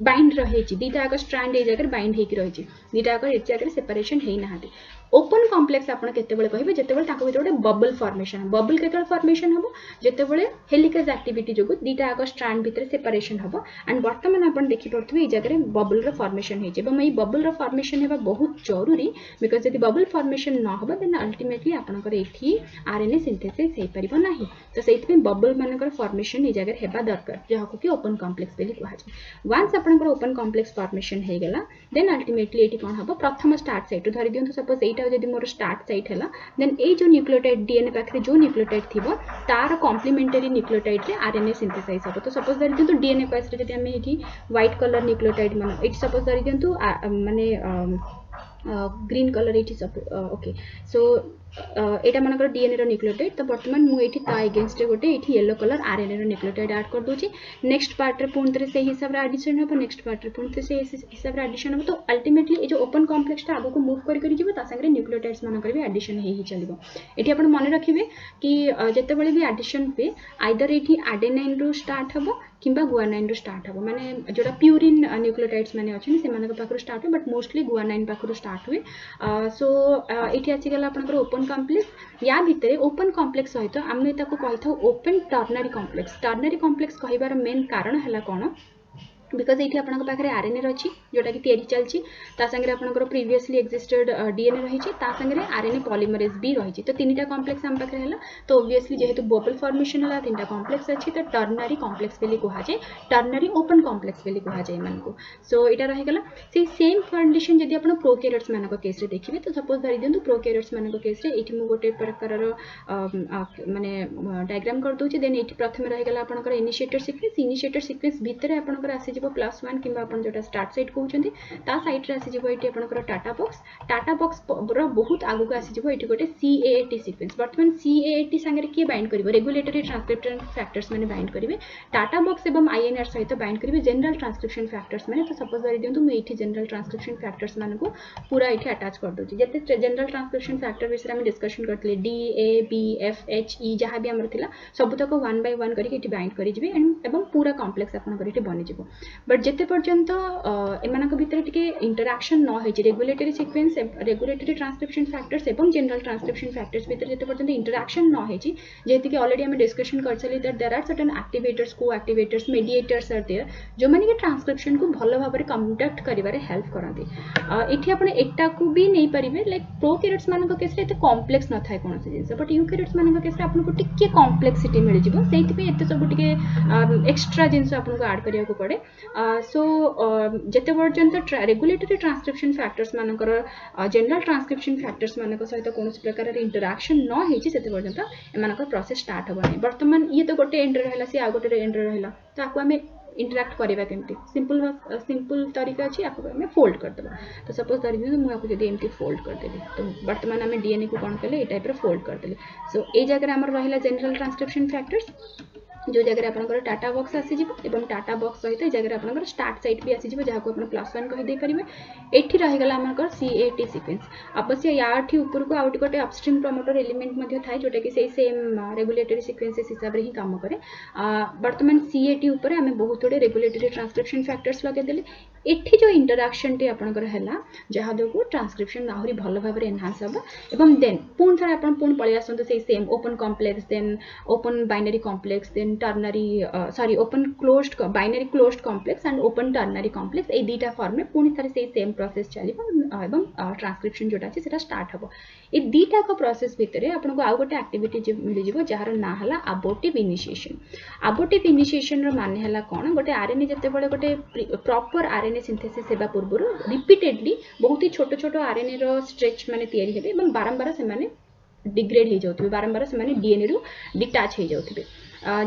बाइंड रहे छि दीटा का स्ट्रैंड ए जगह बाइंड हे कि रहे छि दीटा का ए जगह सेपरेशन हे नाहाती ओपन कॉम्प्लेक्स आपण केतेबेले कहिबे जेतेबेले ताको भीतर बबल फॉर्मेशन बबल केतेबेले फॉर्मेशन हबो जेतेबेले हेलिकेज एक्टिविटी जोगु दीटा आग स्ट्रैंड भीतर सेपरेशन हबो एंड वर्तमान आपण देखि पड़थबे ए जगह रे बबल रो फॉर्मेशन हे जेबो मई बबल रो फॉर्मेशन हेबा बहुत जरूरी बिकॉज़ यदि बबल फॉर्मेशन न हबो देन अल्टीमेटली आपनकर एठी आरएनए सिंथेसिस हे परिबो नाही तो सेति में बबल मानकर फॉर्मेशन ए जगह हेबा दरकार जहाको कि ओपन कॉम्प्लेक्स बेली कुहा जाय वंस आपनकर ओपन कॉम्प्लेक्स फॉर्मेशन हे गेला देन अल्टीमेटली एठी कोन हबो प्रथम स्टार्ट साइट धरि दियंतु सपोज एटा जदि मोर स्टार्ट साइट हैला देन ए जो न्यूक्लियोटाइड डीएनए पाखरे जो न्यूक्लियोटाइड थिबो तार कॉम्प्लीमेंटरी न्यूक्लियोटाइड रे आरएनए सिंथेसाइज हबो तो सपोज धरि दियंतु डीएनए पास रे जदि हम एठी व्हाइट कलर न्यूक्लियोटाइड माने एठी सपोज धरि दियंतु माने ग्रीन कलर एठी ओके सो एटा मानकर डीएनए रो न्यूक्लियोटाइड तो वर्तमान मु एठी ता अगेंस्ट रे गोटे एठी येलो कलर आरएनए रो न्यूक्लियोटाइड ऐड कर दोची नेक्स्ट पार्ट रे पुनतरे से हिसाब रे एडिशन हबो नेक्स्ट पार्ट रे पुनतरे से हिसाब रे एडिशन हबो तो अल्टीमेटली ए जो ओपन कॉम्प्लेक्स ता आगो को मूव करि जिवो ता संगे न्यूक्लियोटाइड्स मानकर भी एडिशन हे चलिबो एठी आपण मन रखिबे कि जते बेले भी एडिशन पे आइदर एठी एडेनाइन रो स्टार्ट हबो किंबा गुआनाइन रो स्टार्ट हबो माने जोटा प्यूरिन न्यूक्लियोटाइड्स माने अछि से मानक पाखरो स्टार्ट हो but mostly guanine Pakhro start हुए सो एठी आछि गेला आपनकर ओपन कॉम्प्लेक्स या भितरे ओपन कॉम्प्लेक्स सहित आमे ताको कहि थाउ ओपन टर्नरी कॉम्प्लेक्स कहिबार मेन कारण हला कोन बिकॉज ये आपन पाखे आरएनए रही जोटा कि तैयारी चलती संगे आपंकर प्रीवियसली एक्जिस्टेड डीएनए रही संगे आरएनए पॉलीमरेज भी रही तो तीन कॉम्प्लेक्स आम पाखे है तो ओब्वियसली जेहेतु बबल फॉर्मेशन है तीन कॉम्प्लेक्स अच्छी तो टर्नरी कॉम्प्लेक्स बेली कहुए टर्नरी ओपन कॉम्प्लेक्स बेली कहुए मानक सो यहाँ रहीगला से सेम कंडीशन जब आप प्रोकैरियोट्स मान केस देखिए तो सपोज धरी दिंतु प्रोकैरियोट्स मान केस ये गोटे प्रकार माने डायग्राम कर दूसरी देन ये प्रथम रहीगला आपंकर इनिशिएटर सीक्वेंस भितर आपंकर आसी आसीजिवो +1 किंबा आपण जोटा स्टार्ट साइट कहउचंती ता साइट रे आसीजिवो एठी आपनकर टाटा बॉक्स रो बहुत आगु को आसीजिवो एठी गोटे CAAT सीक्वेंस वर्तमान CAAT संगे के बाइंड करिवो रेगुलेटरी ट्रांसक्रिप्शन फैक्टर्स माने बाइंड करिवे टाटा बॉक्स एवं INR सहित बाइंड करिवे जनरल ट्रांसक्रिप्शन फैक्टर्स माने तो सपोज करि दियंतु मैं एठी जनरल ट्रांसक्रिप्शन फैक्टर्स माने को पूरा एठी अटैच कर दोची जते जनरल ट्रांसक्रिप्शन फैक्टर विषय हम discussion करथले D A B F H E जहां भी हमर थिला सब तक 1 बाय 1 करी एठी बाइंड करि जिवे एवं पूरा कॉम्प्लेक्स आपन करी एठी बनि जिवो बट जते पर्यंत एमानक भितर टिके इंटरैक्शन न होई regulatory sequence regulatory transcription factors एवं जनरल ट्रांसक्रिप्शन फैक्टर्स भितर जते पर्यंत इंटरैक्शन न होई जेति कि ऑलरेडी हम डिस्कशन करछली that there are certain activators को एक्टिवेटर्स मेडिएटर्स आर देयर जो माने कि ट्रांसक्रिप्शन को भलो भाबरे कंडक्ट करिवारे हेल्प करंती एठी आपण एटा को भी नै परिबे लाइक प्रोकैरियोट्स मानक केस रे एते कॉम्प्लेक्स न थाय कोनसे जिंस बट यूकैरियोट्स मानक केस रे आपन को टिके कॉम्प्लेक्सिटी मिल जिवो सेति पे एते सब टिके एक्स्ट्रा जिंस आपन को ऐड करिया को पड़े सो जते पर्यंत रेगुलेटरी ट्रांसक्रिप्शन फैक्टर्स मानकर जनरल ट्रांसक्रिप्शन फैक्टर्स मानक सहित कोनोसी प्रकार रे इंटरैक्शन न हेछि सेते पर्यंत एमानकर प्रोसेस स्टार्ट होबो नै वर्तमान ये तो गोटे एंड रहला से आ गोटे एंड रहला तो आको हमें इंटरैक्ट करबा केमती सिंपल तरीका अछि आको हमें फोल्ड कर देबा तो सपोज धरि दियो मु आको जदी एमती फोल्ड कर देली तो वर्तमान हमें डीएनए को कोन कले ए टाइप रे फोल्ड कर देली सो ए जगह हमर रहिला जनरल ट्रांसक्रिप्शन फैक्टर्स जो जगह आपनकर टाटा बॉक्स आसीजिवो एवं टाटा बॉक्स सहित जगह आपनकर स्टार्ट साइट भी आसीजिवो जहा को अपन +1 कहि दे परिबे एठी रहि गला हमनकर CAT सीक्वेंस अवश्य याठी ऊपर को आउट गोटे अपस्ट्रीम प्रमोटर एलिमेंट मध्ये थाय जोटा कि सेही सेम रेगुलेटरी सीक्वेंसेस हिसाब रे ही काम करे वर्तमान CAT ऊपर हमें बहुत थोड़े रेगुलेटरी ट्रांसक्रिप्शन फैक्टर्स लगे देले एठी जो इंटरैक्शन टी आपनकर हैला जहा दो ट्रांसक्रिप्शन आहुरी भलो भाबरे एनहांस हबो एवं देन पुन थरा अपन पुन पळि आसंतो सेही same open complex then open binary complex then ternary open closed binary closed complex and open ternary complex ए दीटा फॉर्म में पुनी थरे से सेम प्रोसेस चलिबो एवं ट्रांसक्रिप्शन जोटा अछि सेटा स्टार्ट हबो ए दीटा को प्रोसेस भितरे आपन को आ गोटे एक्टिविटी मिलि जिवो जहार ना हला अबोर्टिव इनिशिएशन रो माने हला कोन गोटे आरएनए जते बळे गोटे प्रॉपर आरएनए सिंथेसिस हेबा पूर्व रिपीटेडली बहुत ही छोट छोट आरएनए रो स्ट्रेच माने तयारी हेबे एवं बारंबार से माने डिग्रेड हे जाउथबे बारंबार से माने डीएनए रो डिटैच हे जाउथबे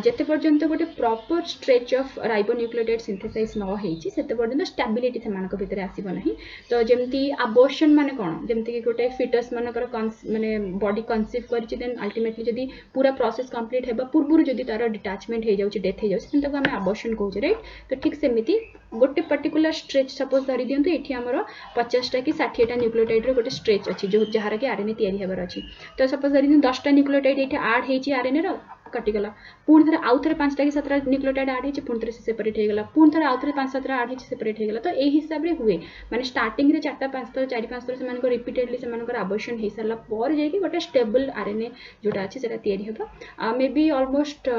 जते पर्यंत गोटे proper stretch of ribonucleotide synthesize न हेछि सेते पर्यंत स्टेबिलिटी से मानक भितर आसीबो नाही तो जेमती अबॉर्शन माने कोन जेमती कि गोटे फिटस मानकर माने बॉडी कंसीव करछि देन अल्टीमेटली जदी पूरा प्रोसेस कंप्लीट हेबा पूर्वरु जदी तार डिटैचमेंट हे जाउछि डेथ हे जाउछि तंतको हमें अबॉर्शन कहउछि राइट तो ठीक सेमिति गोटे पर्टिकुलर स्ट्रेच सपोज धरि दियंतु एठी हमरो 50 टा कि 60 टा न्यूक्लियोटाइड रो गोटे स्ट्रेच अछि जो जहार के आरएनए तयारी हेबार अछि तो सपोज धरि दियंतु 10 टा न्यूक्लियोटाइड एठी ऐड हेछि आरएनए रो कटिगला पुण थरे आउ थरे 5 टा कि 7 टा न्यूक्लियोटाइड ऐड हेछि पुण थरे सेपरेट हे गेला पुण थरे आउ थरे 5 7 टा ऐड हेछि सेपरेट हे गेला तो एही हिसाब रे हुए माने स्टार्टिंग रे 4 टा 5 टा 4 5 टा से मानको रिपीटेडली से मानको अबॉर्शन हे सरला पर जे कि गोटे स्टेबल आरएनए जोटा अछि सेटा तयारी हेबा मे बी ऑलमोस्ट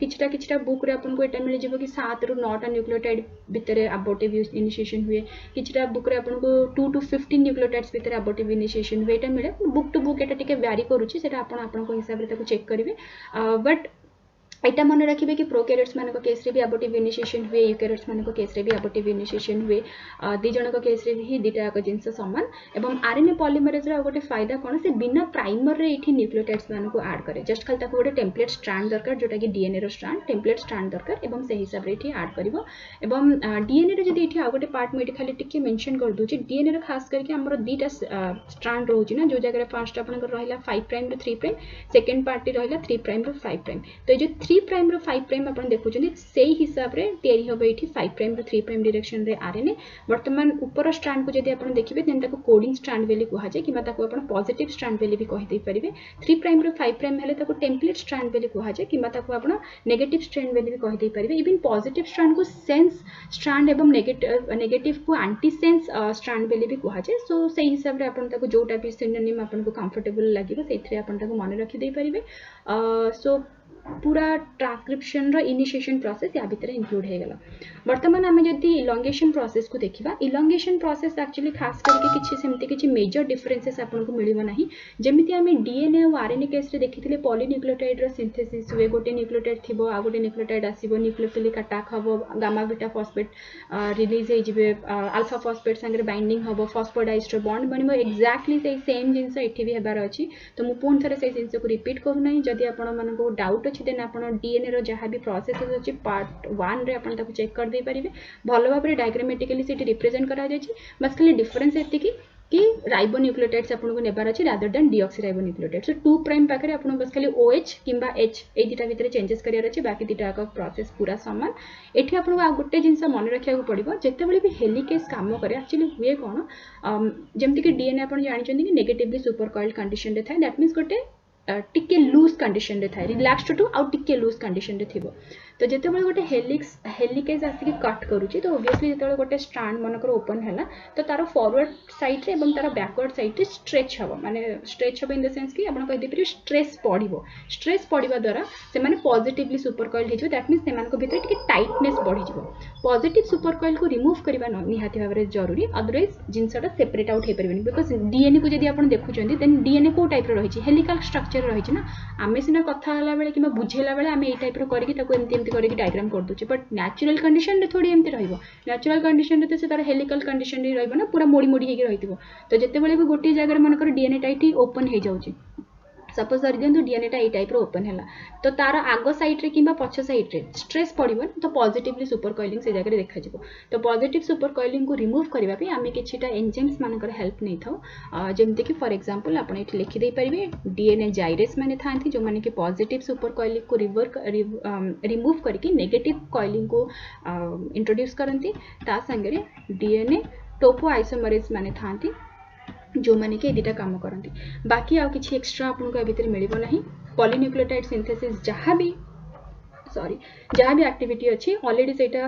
किछटा बुक रे आपन को एटा मिल जेबो कि 7 रु 9 टा न्यूक्लियोटाइड भितरे अबॉर्टिव इनिशिएशन हुए किछटा बुक रे आपन को 2 to 15 न्यूक्लियोटाइड्स भितरे अबॉर्टिव इनिशिएशन हुए एटा मिले बुक टू बुक एटा टिके वैरी करूची सेटा आपन को हिसाब रे ताको चेक करिवे बट एटा मन रखिबे कि प्रोकैरियोट्स मानको केस रे भी अबॉर्टिव इनिशिएशन हुए यूकैरियोट्स मानको केस रे भी अबॉर्टिव इनिशिएशन हुए दि जनक केस रे भी दिटा का जिंस समान एवं आरएनए पॉलीमरेज रा गोटे फायदा कोन से बिना प्राइमर रे एठी न्यूक्लियोटाइड्स मानको ऐड करे जस्ट खाली ताको गोटे टेम्पलेट स्ट्रैंड दरकार जोटा कि डीएनए रो स्ट्रैंड टेम्पलेट स्ट्रैंड दरकार एवं से हिसाब रे एठी ऐड करबो एवं डीएनए रे जदी एठी आ गोटे पार्ट में एठी खाली टिके मेंशन कर दोची डीएनए रे खास करके हमरो दीटा स्ट्रैंड रहउची ना जो जगह रे फर्स्ट आपन को रहिला 5 प्राइम रो 3 प्राइम सेकंड पार्ट रहिला 3 प्राइम रो 5 प्राइम तो जो 3 प्राइम रो 5 प्राइम अपन देखुछनी सेही हिसाब रे तयारी होबे एठी 5 प्राइम रो 3 प्राइम डायरेक्शन रे आरएनए वर्तमान ऊपर स्ट्रैंड को जदी अपन देखिबे देन ताको कोडिंग स्ट्रैंड बेली कहै छै किबा ताको अपन पॉजिटिव स्ट्रैंड बेली भी कहि दे परिबे 3 प्राइम रो 5 प्राइम हेले ताको टेम्पलेट स्ट्रैंड बेली कहै छै किबा ताको अपन नेगेटिव स्ट्रैंड बेली भी कहि दे परिबे इवन पॉजिटिव स्ट्रैंड को सेंस स्ट्रैंड एवं नेगेटिव को एंटी सेंस स्ट्रैंड बेली भी कहै छै सो सेही हिसाब रे अपन ताको जोटा भी सिनोनिम अपन को कंफर्टेबल लागिबो सेथरे अपन ताको मन रखि दे परिबे सो पूरा ट्रांसक्रिप्शन रो इनिशिएशन प्रोसेस या भीतर इंक्लूड हे गेला वर्तमान हमें जदी इलोंगेशन प्रोसेस को देखिबा इलोंगेशन प्रोसेस एक्चुअली खास करके किछि सेमति किछि मेजर डिफरेंसेस आपन को मिलिबो नाही जेमिति हमें डीएनए और आरएनए केस रे देखिथिले पॉलीन्यूक्लियोटाइड रो सिंथेसिस हुए गोटे न्यूक्लियोटाइड थिबो आ गोटे न्यूक्लियोटाइड आसीबो न्यूक्लियोफिलिक अटैक हबो गामा बीटा फॉस्फेट रिलीज हे जिवे अल्फा फॉस्फेट संगे बाइंडिंग हबो फॉस्फोडाइस्टर बॉन्ड बनिबो एक्जेक्टली से सेम जिंस एठी भी हेबार अछि तो मु पुन थरे से जिंस को रिपीट करू नाही जदी आपन मन को डाउट अच्छी देन आप डीएनए रो जहाँ भी प्रोसेस अच्छी पार्ट 1 रे आपण ताको चेक कर दे पारिबे भल भाव में डायग्रामेटिकली से रिप्रेजेंट करा जायछि बस खाली डिफरेंस एति कि राइबोन्यूक्लियोटाइड्स आपको नेबार अच्छे रादर देन डीऑक्सीराइबोन्यूक्लियोटाइड सो 2 प्राइम पाखे आपको बस खाली OH किंबा H ए दुटा भितर चेंजेस करार अच्छे बाकी दुटा प्रोसेस पूरा सामान एठी आपको आ गोटे जिनस मन रखा पड़ो जिते भी हेलिकेज काम करे एक्चुअली हुए कौन जमती कि डीएनए आप जानते कि नेगेटिवली सुपर कॉइल्ड कंडीशन रे थाए दैट मीन्स गोटे टिके लूज कंडीशन रे थाए रिलैक्स्ड टू आउ टिके लूज कंडीशन रे थिबो तो जिते गोटे हेलिकेज आसिक कट करुच्ची तो ओबियसली जो गोटे स्ट्रांड मनकर ओपन है तो तार फॉरवर्ड साइड रे तार बैकवर्ड साइड रे स्ट्रेच हम माने स्ट्रेच हम इन द सेंस कि आपन कहि दे स्ट्रेस पड़िबा द्वारा से माने पॉजिटिवली सुपर कॉइल हे दैट मीन्स से मानको भितर टिके टाइटनेस बढ़ी जिवो पॉजिटिव सुपर कॉइल को रिमूव करबा निहाती भाव में जरूरी अदरवाइज जिनसटा सेपरेट आउट हे परबेनी बिकॉज डीएनए को जदी आपन देखुचंदी देन डीएनए को टाइप रो रहिछि हेलिकल स्ट्रक्चर रहिछि ना आमे सिना कथा हला बेले किबा बुझेला बेले आमे ए टाइप रो करके ताको एमती करके डायग्राम कर दूचे बट नेचुरल कंडीशन रे थोड़ी एमती रहिबो नेचुरल कंडीशन रे तो से तार हेलिकल कंडीशन रे रहिबो ना पूरा मोड़ी मोड़ी हेके रहितबो तो जते बेले भी गोटी जगह रे मन कर डीएनए टाइट ओपन हे जाउची सपोज कर दियंतु डीएनए टा ए टाइप रो ओपन हैला तो तार आगो साइड रे किबा पछ साइड रे स्ट्रेस पड़िबो तो पॉजिटिवली सुपर कॉइलिंग से जगह रे देखा जिवो तो पॉजिटिव सुपर कॉइलिंग को रिमूव करबा पे आमे किछिटा एंजाइम्स मानकर हेल्प नै थाउ जेमते कि फॉर एग्जांपल आपण एठी लिखि दे परिबे डीएनए जाइरेस माने थांती जो माने कि पॉजिटिव सुपर कॉइलिंग को रिमूव करके नेगेटिव कॉइलिंग को इंट्रोड्यूस करंती ता संगे रे डीएनए टोपो आइसोमरेज माने थांती जो माने कि एदिटा काम करती बाकी आउ किछि एक्स्ट्रा आपनको ए भितर मिलिबो नाही पॉलीन्यूक्लियोटाइड सिंथेसिस जहाँ भी एक्टिविटी अच्छी ऑलरेडी सेटा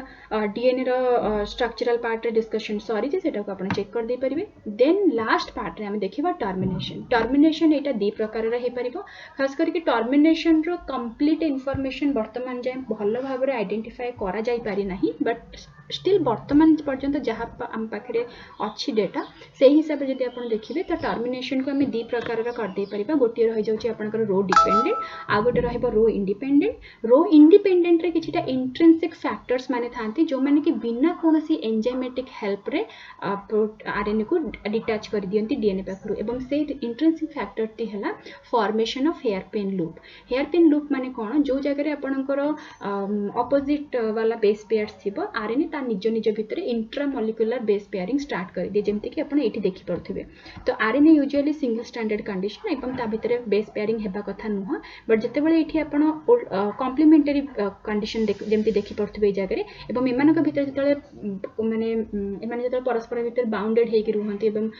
डीएनए रो स्ट्रक्चरल पार्ट रे डिस्कशन सॉरी जे सेटा को आपण चेक कर दे परिबे देन लास्ट पार्ट रे हम देखिबा टर्मिनेशन एटा दी प्रकार रे हे परिबो खास करके टर्मिनेशन रो कंप्लीट इंफॉर्मेशन वर्तमान जाय भलो भाबरे आइडेंटिफाई करा जाय पारि नाही बट स्टिल वर्तमान पर्यंत जहाँ आम पाखे अच्छी डेटा से हिसाब से जब आप देखिए तो टर्मिनेशन को आम दी प्रकार कर दे परिबा गोटे रही जाउची आपनकर रो डिपेंडेंट आ गोटे रहइबो रो इंडिपेंडेंट रे किछिटा इंट्रिंसिक फैक्टर्स माने थांती जो माने कि बिना कोनोसी एंजाइमेटिक हेल्प रे आरएनए को डिटैच कर दियंती डीएनए पाखरु एवं से इंट्रिंसिक फैक्टर टी हला formation of hairpin loop माने कोन जो जगह रे आपनकर ऑपोजिट वाला बेस पेयर्स थिबो आरएनए ता निज निज भितर इंट्रामोलिकुलर बेस पेयरिंग स्टार्ट कर दिए जमती कि आपण एठी देखि पड़थुबे तो RNA usually single standard condition एवं ता भितर बेस पेयरिंग हेबा कथा नुह बट जते बेले एठी आपण कॉम्प्लीमेंटरी कंडीशन जमती देखि पड़थुबे जगह रे एवं एमानक भितर जतले माने एमाने जतले परस्पर भितर बाउंडेड हेकि रहंती एवं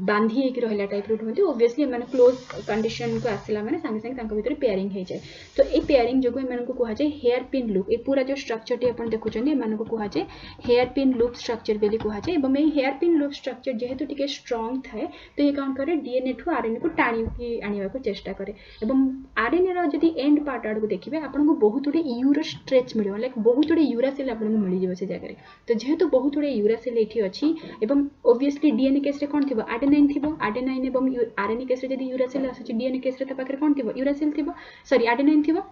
बांधी हेकि रहला टाइप रो रहंती ऑब्वियसली एमाने क्लोज कंडीशन को आसिला माने संगे संगे तांको भितर पेयरिंग हे जाय तो ए पेयरिंग जोगो एमानक को कहा जाय हेयर पिन लूप ए पूरा जो स्ट्रक्चर टी आपण देखुचंदी एमानक को कहा जाय हेयर पिन लूप स्ट्रक्चर बेली कहा जाए एवं हेयर पिन लूप स्ट्रक्चर जेहेतु टिके स्ट्रांग थाए तो ये कौन करे डीएनए ठू आरएनए को टाणी आनिबा को चेष्टा करे एवं आरएनए रो जदी एंड पार्ट आड़ को देखिबे आपन को बहुत गुडे यूरो स्ट्रेच मिलियो लाइक बहुत गुडे यूरासिल आपन को मिलि जेबो से जगह रे तो जेहेतु बहुत गुडे यूरासिल एठी अछि एवं ऑब्वियसली डीएनए केस रे कोन थिबो एडेनाइन थिबो एडेनाइन एवं आरएनए केस रे जदी यूरासिल आसुची डीएनए केस रे त पाखरे कोन थिबो यूरासिल थिबो सॉरी एडेनाइन थिबो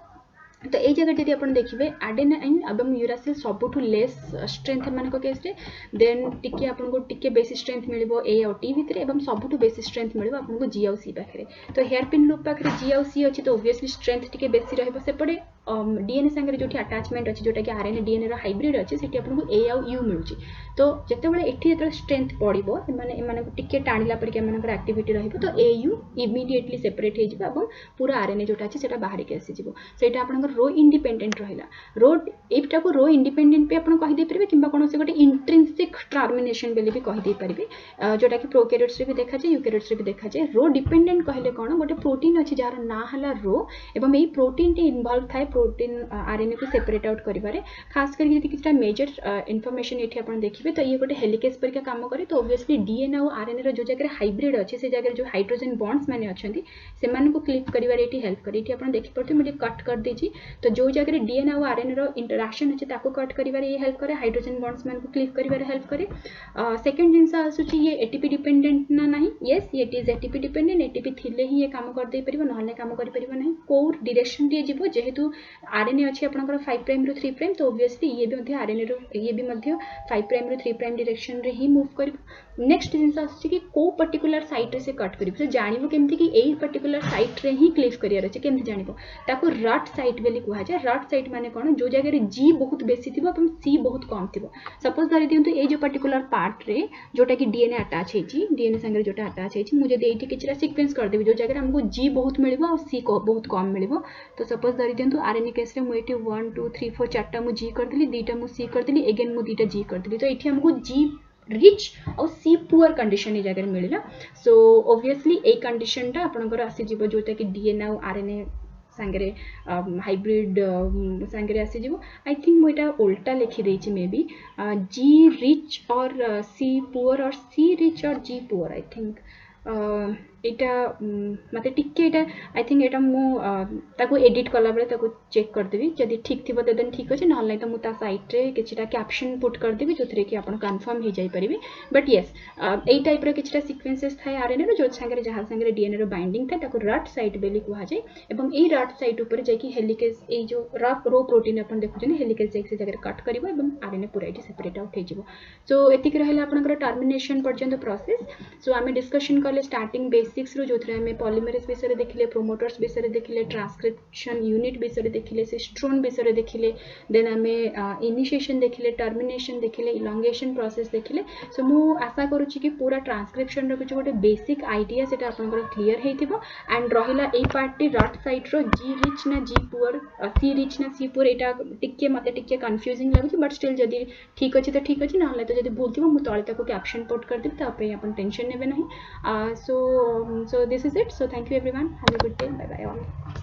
तो ये जगह जब आप देखिए एडेनाइन एवं यूरासिल सबुठू लेस स्ट्रेंथ एमानक केस रे देन टिके आपनको टिके बेसी स्ट्रेंथ मिलिबो ए और टी भितर एवं सबुठू बेसी स्ट्रेंथ मिलिबो आपनको जी और सी पाखरे तो हेयर पिन लूप पाखरे जी और सी अछि तो ऑब्वियसली स्ट्रेंथ टिके बेसी रहबो सेपडे डीएनए संगे जोठी अटैचमेंट अछि जोटा कि आरएनए डीएनए रो हाइब्रिड अछि सेठी आपनको ए और यू मिलुची तो जते बेले एठी जते स्ट्रेंथ पड़िबो एमाने टिके टाणिला पर के एमानकर एक्टिविटी रहबो तो ए यू इमीडिएटली सेपरेट हे जिबो एवं पूरा आरएनए जोटा अछि सेटा बाहर के आसी जिवो सेटा आपनकर रो इंडिपेंडेंट रहिला रो एटा को रो इंडिपेंडेंट पे आपण कहि दे परबे किबा कोनो से गोटे इंट्रिंसिक टर्मिनेशन बेले भी कहि दे परबे जोटा कि प्रोकैरियोट्स रे भी देखा जाय यूकैरियोट्स रे भी देखा जाय रो डिपेंडेंट कहले कोन गोटे प्रोटीन अछि जार ना हला रो एवं एई प्रोटीन टी इन्वॉल्व थाए प्रोटीन आरएनए को सेपरेट आउट करिबारे खास करके यदि किछटा मेजर इंफॉर्मेशन एठी आपण देखिबे तो ये गोटे हेलिकेज पर काम करे तो ऑब्वियसली डीएनए और आरएनए रो जो जगह हाइब्रिड अछि से जगह जो हाइड्रोजन बॉन्ड्स माने अछंती से मान को क्लिप करिबारे एठी हेल्प करी एठी आपण देखि परते मुझे कट कर देछि तो जो जगह डीएनए और आरएनए रो इंटरैक्शन अच्छे ताको कट करिवारे ये हेल्प करे हाइड्रोजन बॉन्ड्स मान को क्लीव करिवारे हेल्प करे सेकंड जिंस आसुची ये एटीपी डिपेंडेंट ना नहीं yes it is ATP dependent ATP थिले ही ये काम कर दे परिबो नहले काम करि परिबो नहीं को डायरेक्शन रे जीवो जेहेतु आरएनए अछि आपनकर 5 प्राइम रो 3 प्राइम तो ऑब्वियसली ये भी मध्य आरएनए रो ये भी मध्य 5 प्राइम रो 3 प्राइम डायरेक्शन रे ही मूव करिबो नेक्स्ट जिंस आसुची कि को पर्टिकुलर साइट रे से कट करिबो तो जानिबो केमति कि एई पर्टिकुलर साइट रे ही क्लीव करियार अछि केमति जानिबो ताको रट साइट बेली कुहा जाय रट साइट माने कोन जो जगह रे जी बहुत बेसी थिबो एवं सी बहुत कम थिबो सपोज धरि दियंतु ए जो पर्टिकुलर पार्ट रे जोटा कि डीएनए अटैच हेची डीएनए संगे जोटा अटैच हेची मु जदि एठी किछरा सीक्वेंस कर देबी जो जगह रे हमको जी बहुत मिलिबो और सी को बहुत कम मिलिबो तो सपोज धरि दियंतु आरएनए केस रे मु एठी 1 2 3 4 चारटा मु जी कर देली दीटा मु सी कर देली अगेन मु दीटा जी कर देली तो एठी हमको जी रिच और सी पुअर कंडीशन ए जगह मिलला सो ऑब्वियसली ए कंडीशन टा आपनकर आसी जीवो जोटा कि डीएनए और आरएनए सांगरे हाइब्रिड सांगरे आसी जीवो आई थिंक मु एटा उल्टा लिखि देछि मे बी जी रिच और सी पुअर और सी रिच और जी पुअर आई थिंक एटा मते टिके एटा आई थिंक एटा मु ताको एडिट कला बेले ताको चेक कर देबी जदी ठीक थिबो देन ठीक अछि नहले त मु ता साइट रे किछटा कैप्शन पुट कर देबी जोथरे कि आपण कंफर्म हे जाई परिबे बट यस एई टाइप रे किछटा सीक्वेंसेस थाय आरएनए रो जो संगे जहा संगे डीएनए रो बाइंडिंग थाय ताको रट साइट बेली कुहा जाय एवं एई रट साइट ऊपर जाय कि हेलिकेज एई जो रो प्रोटीन अपन देखुछन हेलिकेज जाय से जगह कट करिवो एवं आरएनए पूरा एटी सेपरेट आउट हे जिवो सो एतिक रहला आपनकर टर्मिनेशन पर्यंत प्रोसेस सो आमे डिस्कशन करले स्टार्टिंग बेसिक्स रो जोथरे आमे पॉलीमरेज विषय देखिले प्रोमोटर्स विषय देखिले ट्रांसक्रिप्शन यूनिट विषय देखिले सिस्ट्रोन विषय देखिले देन आमे इनिशिएशन देखिले टर्मिनेशन देखिले इलॉन्गेशन प्रोसेस देखिले सो मु आशा करूची कि पूरा ट्रांसक्रिप्शन रो किछ गोटे बेसिक आईडिया सेटा आपनकर क्लियर हेतिबो एंड रहिला ए पार्टी रट साइट रो जी रिच ना जी पुअर सी रिच ना सी पुअर एटा टिके मते टिके कंफ्यूजिंग लागुची बट स्टिल जदी ठीक अछि त ठीक अछि नहले त जदी भूल थिबो मु तळे ताको कैप्शन पुट कर देबी त पे अपन टेंशन नेबे नहीं so this is it so thank you everyone have a good day bye bye all